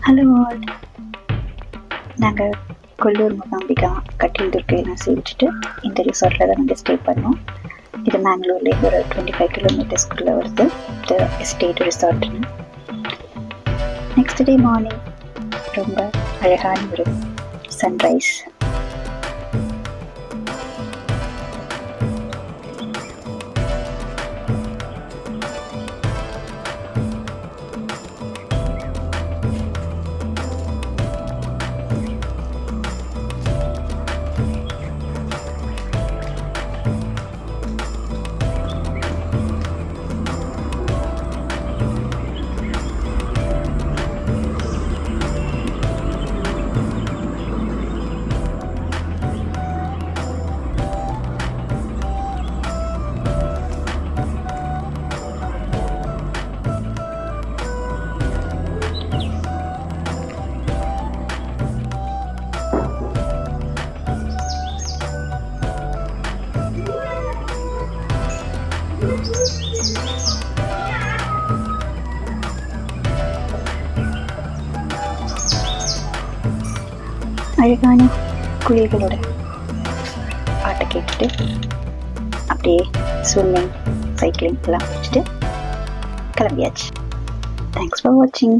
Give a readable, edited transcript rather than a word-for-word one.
Hello all, நாங்கள் கொல்லூர் மூகாம்பிகா கட்டில் துர்க்கையெல்லாம் சேவிச்சுட்டு இந்த ரிசார்ட்டில் தான் நாங்கள் ஸ்டே பண்ணோம். இது மேங்களூர்லேருந்து ஒரு 25 கிலோமீட்டர்ஸ்குள்ளே வருது இந்த எஸ்டேட் ரிசார்ட்னு. நெக்ஸ்ட் டே மார்னிங் ரொம்ப அழகான ஒரு சன்ரைஸ். அழகான குயில்களோட பாட்டை கேட்டுட்டு அப்படியே ஸ்விம்மிங், சைக்கிளிங் எல்லாம் முடிச்சுட்டு கிளம்பியாச்சு. தேங்க்ஸ் ஃபார் வாட்சிங்.